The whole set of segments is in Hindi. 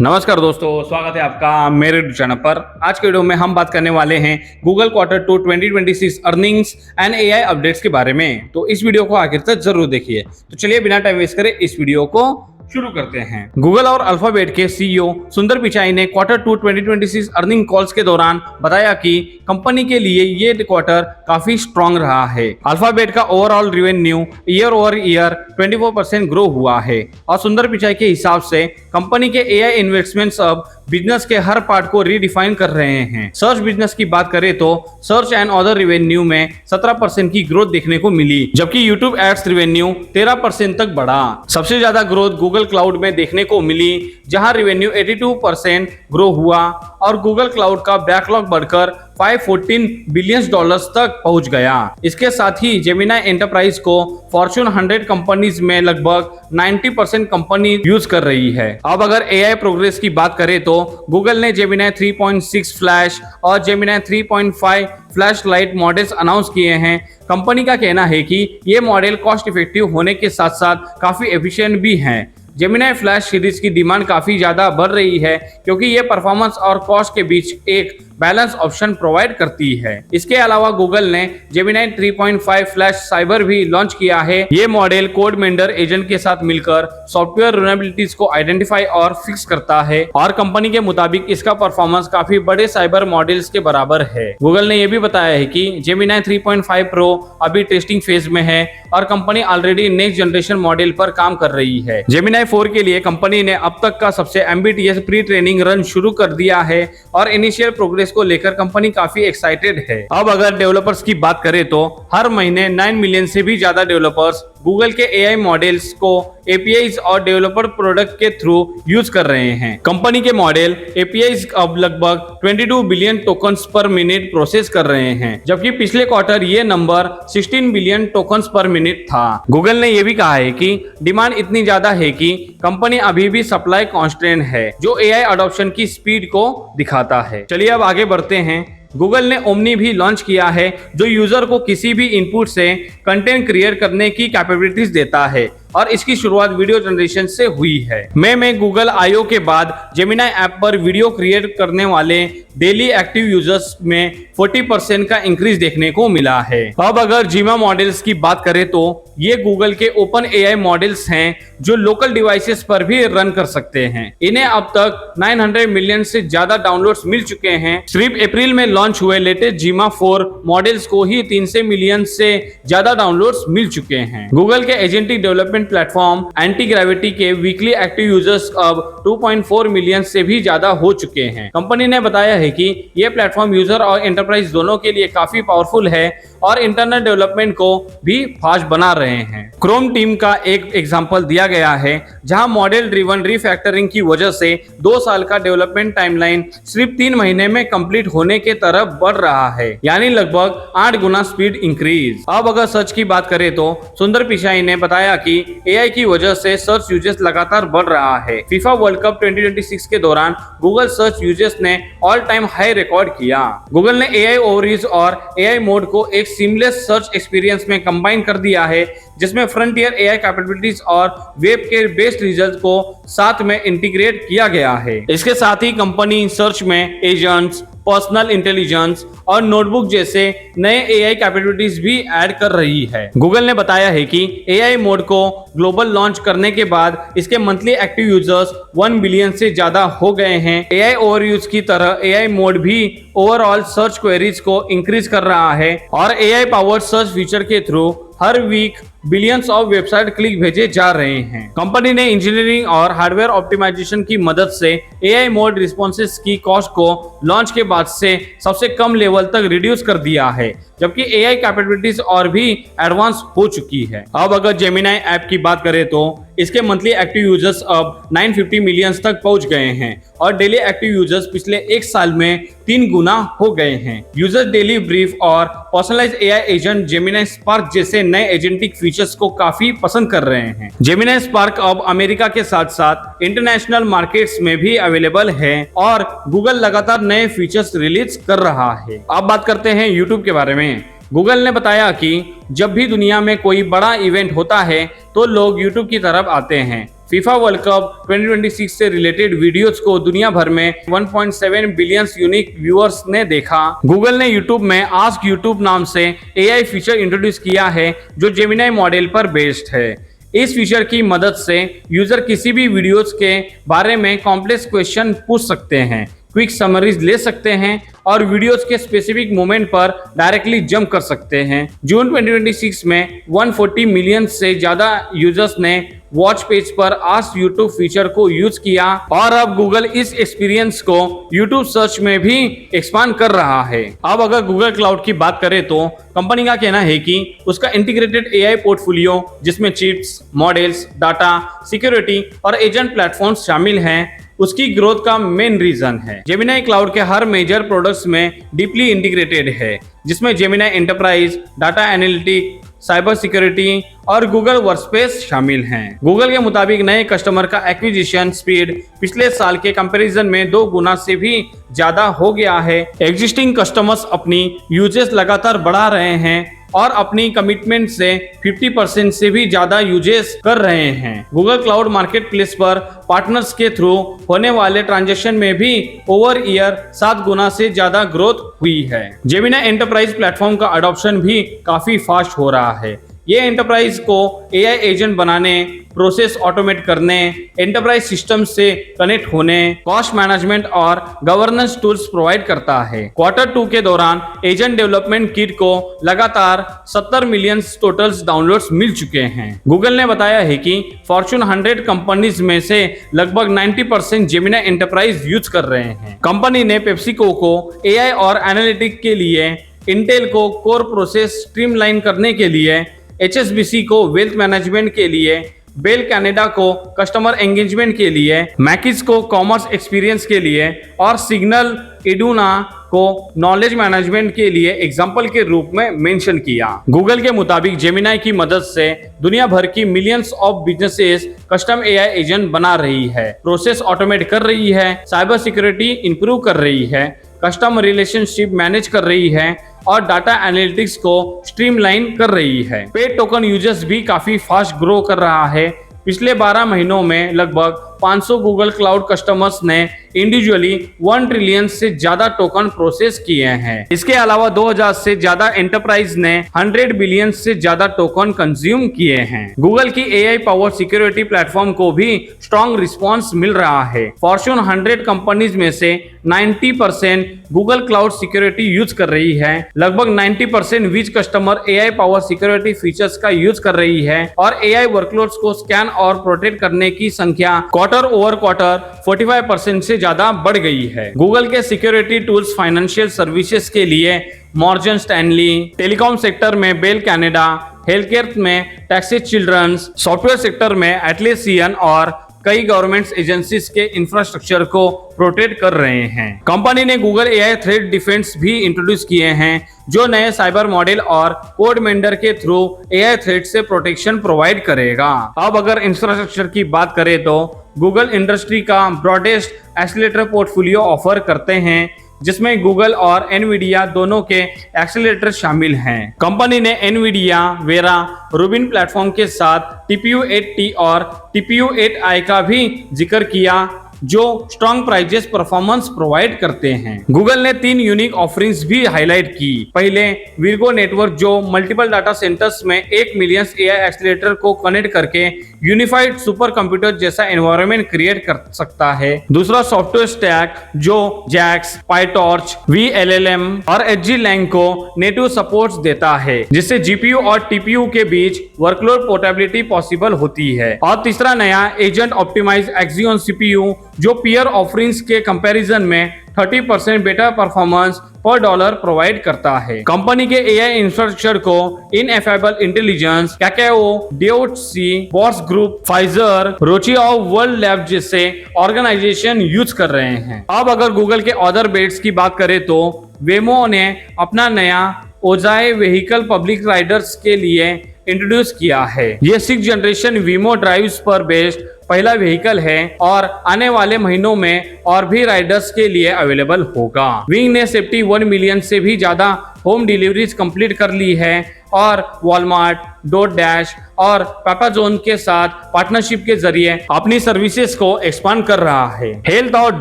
नमस्कार दोस्तों, स्वागत है आपका मेरे चैनल पर। आज के वीडियो में हम बात करने वाले हैं Google quarter 2 2026 earnings and AI updates के बारे में। तो इस वीडियो को आखिर तक जरूर देखिए। तो चलिए बिना टाइम वेस्ट करे इस वीडियो को शुरू करते हैं। गूगल और अल्फाबेट के सीईओ सुंदर पिचाई ने क्वार्टर 2 2026 अर्निंग कॉल्स के दौरान बताया कि कंपनी के लिए ये क्वार्टर काफी स्ट्रांग रहा है। अल्फाबेट का overall revenue year over year 24% grow हुआ है और सुंदर पिचाई के हिसाब से कंपनी के एआई इन्वेस्टमेंट्स अब बिजनेस के हर पार्ट को रीडिफाइन कर रहे हैं। सर्च बिजनेस की बात करें तो सर्च एंड अदर रेवेन्यू में 17% की ग्रोथ देखने को मिली, जबकि यूट्यूब एड्स रेवेन्यू 13% तक बढ़ा। सबसे ज्यादा ग्रोथ गूगल क्लाउड में देखने को मिली, जहां रेवेन्यू 82% ग्रो हुआ और गूगल क्लाउड का बैकलॉग बढ़कर $514 बिलियन तक पहुंच गया। इसके साथ ही जेमिनी एंटरप्राइज को फॉर्च्यून 100 कंपनीज में लगभग 90% कंपनी यूज कर रही है। अब अगर एआई प्रोग्रेस की बात करें तो गूगल ने जेमिनी 3.6 फ्लैश और Gemini 3.5 flash light models announce किए हैं। कंपनी का कहना है कि ये मॉडल कॉस्ट इफेक्टिव होने के साथ साथ काफी एफिशिएंट भी हैं। जेमिनी फ्लैश सीरीज की डिमांड काफी ज्यादा बढ़ रही है क्योंकि ये परफॉर्मेंस और कॉस्ट के बीच एक बैलेंस ऑप्शन प्रोवाइड करती है। इसके अलावा गूगल ने जेमिनी 3.5 फ्लैश साइबर भी लॉन्च किया है। ये मॉडल कोड मेंडर एजेंट के साथ मिलकर सॉफ्टवेयर vulnerabilities को आइडेंटिफाई और फिक्स करता है और कंपनी के मुताबिक इसका परफॉर्मेंस काफी बड़े साइबर मॉडल्स के बराबर है। गूगल ने यह भी बताया है कि जेमिनी 3.5 प्रो अभी टेस्टिंग फेज में है और company already next generation model पर काम कर रही है। जेमिनी 4 के लिए कंपनी ने अब तक का सबसे एम्बिटियस प्री ट्रेनिंग रन शुरू कर दिया है और इनिशियल प्रोग्रेस को लेकर कंपनी काफी एक्साइटेड है। अब अगर डेवलपर्स की बात करें तो हर महीने 9 मिलियन से भी ज्यादा डेवलपर्स गूगल के एआई मॉडल्स को एपीआईज और डेवलपर प्रोडक्ट के थ्रू यूज कर रहे हैं। कंपनी के मॉडल एपीआईज अब लगभग 22 बिलियन टोकन्स पर मिनट प्रोसेस कर रहे हैं, जबकि पिछले क्वार्टर ये नंबर 16 बिलियन टोकन्स पर मिनट था। गूगल ने यह भी कहा है कि डिमांड इतनी ज्यादा है कि कंपनी अभी भी सप्लाई कॉन्स्ट्रेंट है, जो एआई अडॉप्शन की स्पीड को दिखाता है। चलिए अब आगे बढ़ते हैं। गूगल ने ओमनी भी लॉन्च किया है, जो यूजर को किसी भी इनपुट से कंटेंट क्रिएट करने की कैपेबिलिटीज देता है और इसकी शुरुआत वीडियो जनरेशन से हुई है। मई में गूगल आईओ के बाद जेमिनी ऐप पर वीडियो क्रिएट करने वाले डेली एक्टिव यूजर्स में 40% का इंक्रीज देखने को मिला है। अब अगर जीमा मॉडल्स की बात करें तो ये गूगल के ओपन एआई मॉडल्स हैं जो लोकल डिवाइसेस पर भी रन कर सकते हैं। इन्हें अब तक 900 मिलियन से ज्यादा डाउनलोड्स मिल चुके हैं। सिर्फ अप्रैल में लॉन्च हुए लेटेस्ट जीमा 4 मॉडल्स को ही 300 मिलियन से ज्यादा डाउनलोड्स मिल चुके हैं। गूगल के agentic development platform anti gravity के वीकली एक्टिव यूजर्स अब 2.4 मिलियन से भी ज्यादा हो चुके हैं। कंपनी ने बताया है कि यह प्लेटफॉर्म यूजर और एंटरप्राइज दोनों के लिए काफी पावरफुल है और इंटरनल डेवलपमेंट को भी फास्ट बना रहे हैं। क्रोम टीम का एक एग्जांपल दिया गया है, जहां मॉडल ड्रिवन रिफैक्टरिंग की वजह से 2 साल का डेवलपमेंट टाइमलाइन सिर्फ 3 महीने में कंप्लीट होने के तरफ बढ़ रहा है, यानी लगभग 8 गुना स्पीड इंक्रीज। अब अगर सर्च की बात करें तो सुंदर पिचाई ने बताया कि एआई की वजह से सर्च यूजेस लगातार बढ़ रहा है। फीफा वर्ल्ड कप 2026 के दौरान गूगल सर्च यूजेस ने ऑल टाइम हाई रिकॉर्ड किया। गूगल ने एआई ओवरव्यूज और एआई मोड को एक सीमलेस सर्च एक्सपीरियंस में कंबाइन कर दिया है, जिसमें फ्रंटियर एआई कैपेबिलिटीज और वेब के बेस्ड रिजल्ट को साथ में इंटीग्रेट किया गया है। इसके साथ ही कंपनी सर्च में एजेंट्स, पर्सनल इंटेलिजेंस और नोटबुक जैसे नए एआई कैपेबिलिटीज भी ऐड कर रही है। गूगल ने बताया है कि एआई मोड को ग्लोबल लॉन्च करने के बाद इसके मंथली एक्टिव यूजर्स 1 बिलियन से ज्यादा हो गए हैं। एआई ओवरव्यूज की तरह एआई मोड भी ओवरऑल सर्च क्वेरीज को इंक्रीज कर रहा है और एआई पावर्ड सर्च फीचर के थ्रू हर week billions of website click भेजे जा रहे हैं। कंपनी ने इंजीनियरिंग और हार्डवेयर ऑप्टिमाइजेशन की मदद से एआई मोड रिस्पॉन्सेस की कॉस्ट को लॉन्च के बाद से सबसे कम लेवल तक रिड्यूस कर दिया है, जबकि एआई कैपेबिलिटीज और भी एडवांस हो चुकी है। अब अगर जेमिनी ऐप की बात करें तो इसके मंथली एक्टिव यूजर्स अब 950 मिलियन तक पहुंच गए हैं और डेली एक्टिव यूजर्स पिछले 1 साल में 3 गुना हो गए हैं। यूजर्स डेली ब्रीफ और personalised AI agent Gemini spark जैसे नए एजेंटिक फीचर्स को काफी पसंद कर रहे हैं। जेमिनी स्पार्क अब अमेरिका के साथ साथ इंटरनेशनल मार्केट्स में भी अवेलेबल है और गूगल लगातार नए फीचर्स रिलीज कर रहा है। अब बात करते हैं यूट्यूब के बारे में। गूगल ने बताया कि जब भी दुनिया में कोई बड़ा इवेंट होता है तो लोग यूट्यूब की तरफ आते हैं। फीफा वर्ल्ड कप 2026 से रिलेटेड वीडियोस को दुनिया भर में 1.7 बिलियन यूनिक व्यूअर्स ने देखा। गूगल ने यूट्यूब में आस्क यूट्यूब नाम से एआई फीचर इंट्रोड्यूस किया है जो जेमिनी मॉडल पर बेस्ड है। इस फीचर की मदद से यूजर किसी भी वीडियोस के बारे में कॉम्प्लेक्स क्वेश्चन पूछ सकते हैं, क्विक समरीज ले सकते हैं और वीडियोस के स्पेसिफिक मोमेंट पर डायरेक्टली जंप कर सकते हैं। जून 2026 में 140 मिलियन से ज्यादा यूजर्स ने वॉच पेज पर आस्क यूट्यूब फीचर को यूज किया और अब गूगल इस एक्सपीरियंस को यूट्यूब सर्च में भी एक्सपांड कर रहा है। अब अगर गूगल क्लाउड की बात करें तो कंपनी का कहना है कि उसका इंटीग्रेटेड एआई पोर्टफोलियो जिसमें चिप्स, मॉडल्स, डाटा, सिक्योरिटी और एजेंट प्लेटफॉर्म्स शामिल हैं, उसकी ग्रोथ का मेन रीजन है। जेमिनी क्लाउड के हर मेजर प्रोडक्ट्स में डीपली इंटीग्रेटेड है, जिसमें Gemini enterprise, data analytic, cyber security और गूगल वर्कस्पेस शामिल हैं। गूगल के मुताबिक नए कस्टमर का एक्विजिशन स्पीड पिछले साल के कंपैरिजन में 2 गुना से भी ज्यादा हो गया है। एग्जिस्टिंग कस्टमर्स अपनी यूजेस लगातार बढ़ा रहे हैं और अपनी कमिटमेंट से 50% से भी ज्यादा यूजेस कर रहे हैं। गूगल क्लाउड मार्केट प्लेस पर पार्टनर्स के थ्रू होने वाले ट्रांजैक्शन में भी ओवर ईयर 7 गुना से ज्यादा ग्रोथ हुई है। जेमिनी एंटरप्राइज प्लेटफॉर्म का अडॉप्शन भी काफी फास्ट हो रहा है। ये एंटरप्राइज को एआई एजेंट बनाने, प्रोसेस ऑटोमेट करने, एंटरप्राइज सिस्टम से कनेक्ट होने, कॉस्ट मैनेजमेंट और गवर्नेंस टूल्स प्रोवाइड करता है। Q2 के दौरान एजेंट डेवलपमेंट किट को लगातार 70 मिलियन टोटल्स डाउनलोड्स मिल चुके हैं। गूगल ने बताया है कि फॉर्च्यून 100 कंपनीज में से लगभग 90% जेमिनी एंटरप्राइज यूज कर रहे हैं। कंपनी ने पेप्सिको को एआई और एनालिटिक के लिए, इंटेल को कोर प्रोसेस स्ट्रीमलाइन करने के लिए, HSBC को वेल्थ मैनेजमेंट के लिए, बेल कनाडा को कस्टमर एंगेजमेंट के लिए, मैकिज को कॉमर्स एक्सपीरियंस के लिए और सिग्नल इडुना को नॉलेज मैनेजमेंट के लिए एग्जाम्पल के रूप में मेंशन किया। गूगल के मुताबिक जेमिनी की मदद से दुनिया भर की millions of businesses custom AI agent बना रही है, प्रोसेस ऑटोमेट कर रही है, साइबर सिक्योरिटी इंप्रूव कर रही है, कस्टम रिलेशनशिप मैनेज कर रही है और डाटा एनालिटिक्स को स्ट्रीमलाइन कर रही है। पेड टोकन यूजर्स भी काफी फास्ट ग्रो कर रहा है। पिछले 12 महीनों में लगभग 500 गूगल क्लाउड कस्टमर्स ने इंडिविजुअली 1 ट्रिलियन से ज्यादा टोकन प्रोसेस किए हैं। इसके अलावा 2000 से ज्यादा एंटरप्राइज ने 100 बिलियन से ज्यादा टोकन कंज्यूम किए हैं। गूगल की एआई पावर सिक्योरिटी प्लेटफॉर्म को भी स्ट्रॉन्ग रिस्पॉन्स मिल रहा है। फॉर्च्यून 100 कंपनीज में से 90% गूगल क्लाउड सिक्योरिटी यूज कर रही है। लगभग 90% which customer AI power security features का यूज कर रही है और एआई वर्कलोड्स को स्कैन और प्रोटेक्ट करने की संख्या क्वार्टर ओवर क्वार्टर 45% से ज्यादा बढ़ गई है। गूगल के सिक्योरिटी टूल्स फाइनेंशियल सर्विसेज के लिए मॉर्गन स्टैनली, टेलीकॉम सेक्टर में बेल कनाडा, हेल्थकेयर में टेक्सास चिल्ड्रंस, सॉफ्टवेयर सेक्टर में एटलेसियन और कई गवर्नमेंट एजेंसीज के इंफ्रास्ट्रक्चर को प्रोटेक्ट कर रहे हैं। कंपनी ने गूगल एआई थ्रेट डिफेंस भी इंट्रोड्यूस किए हैं, जो नए साइबर मॉडल और कोड मेंडर के थ्रू एआई थ्रेट से प्रोटेक्शन प्रोवाइड करेगा। अब अगर इंफ्रास्ट्रक्चर की बात करें तो गूगल इंडस्ट्री का ब्रॉडेस्ट एक्सीलरेटर पोर्टफोलियो ऑफर करते हैं, जिसमें गूगल और एनवीडिया दोनों के एक्सीलरेटर शामिल हैं। कंपनी ने एनवीडिया, वेरा, रूबिन प्लेटफॉर्म के साथ TPU 8T और TPU 8i का भी जिक्र किया, जो स्ट्रॉन्ग प्राइजेस परफॉर्मेंस प्रोवाइड करते हैं। गूगल ने 3 यूनिक ऑफरिंग्स भी हाईलाइट की। पहले विर्गो नेटवर्क, जो मल्टीपल डाटा सेंटर्स में 1 मिलियन एआई एक्सीलरेटर को कनेक्ट करके यूनिफाइड सुपर कंप्यूटर जैसा एनवायरनमेंट क्रिएट कर सकता है। दूसरा सॉफ्टवेयर स्टैक, जो जैक्स, पाइटॉर्च, VLLM और HGLang को नेटिव सपोर्ट्स देता है, जिससे GPU और TPU के बीच वर्कलोड पोर्टेबिलिटी पॉसिबल होती है। और तीसरा नया एजेंट ऑप्टिमाइज एक्सियन CPU, जो पीयर ऑफरिंग्स के कंपैरिजन में 30% better performance per dollar provide करता है। कंपनी के एआई इंफ्रास्ट्रक्चर को Ineffable Intelligence, Kakao, DOTC, Bosch group, Pfizer, Roche और वर्ल्ड लैब जैसे ऑर्गेनाइजेशन यूज कर रहे हैं। अब अगर गूगल के अदर बेट्स की बात करें तो वेमो ने अपना नया ओजाई व्हीकल पब्लिक राइडर्स के लिए इंट्रोड्यूस किया है। ये 6th जनरेशन वीमो ड्राइव्स पर बेस्ड पहला व्हीकल है और आने वाले महीनों में और भी राइडर्स के लिए अवेलेबल होगा। विंग ने 71 मिलियन से भी ज्यादा होम डिलीवरीज कंप्लीट कर ली है और वॉलमार्ट, डॉट डैश और पेपाजोन के साथ पार्टनरशिप के जरिए अपनी सर्विसेज को एक्सपांड कर रहा है। हेल्थ और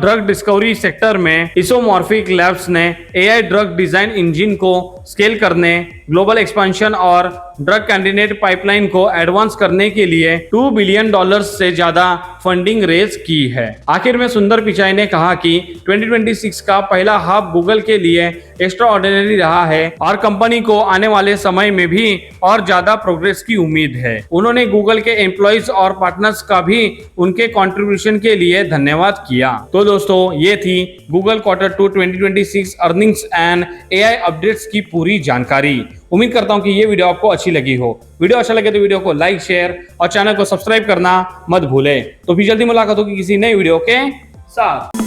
ड्रग डिस्कवरी सेक्टर में इसोमॉर्फिक लैब्स ने एआई ड्रग डिजाइन इंजन को स्केल करने, ग्लोबल एक्सपेंशन और ड्रग कैंडिडेट पाइपलाइन को एडवांस करने के लिए $2 बिलियन से ज्यादा फंडिंग रेज की है। आखिर में सुंदर पिचाई ने कहा कि 2026 का पहला हाफ गूगल के लिए एक्स्ट्रा ऑर्डिनरी रहा है और कंपनी को आने वाले समय में भी और ज्यादा प्रोग्रेस की उम्मीद है। उन्होंने गूगल के एम्प्लॉइज और पार्टनर्स का भी उनके कंट्रीब्यूशन के लिए धन्यवाद किया। तो दोस्तों, ये थी Google Q2 2026 earnings and AI updates की पूरी जानकारी। उम्मीद करता हूं कि ये वीडियो आपको अच्छी लगी हो। वीडियो अच्छा लगे तो वीडियो को लाइक, शेयर और चैनल को सब्सक्राइब करना मत भूलें। तो भी जल्दी मुलाकात होगी किसी नई वीडियो के साथ।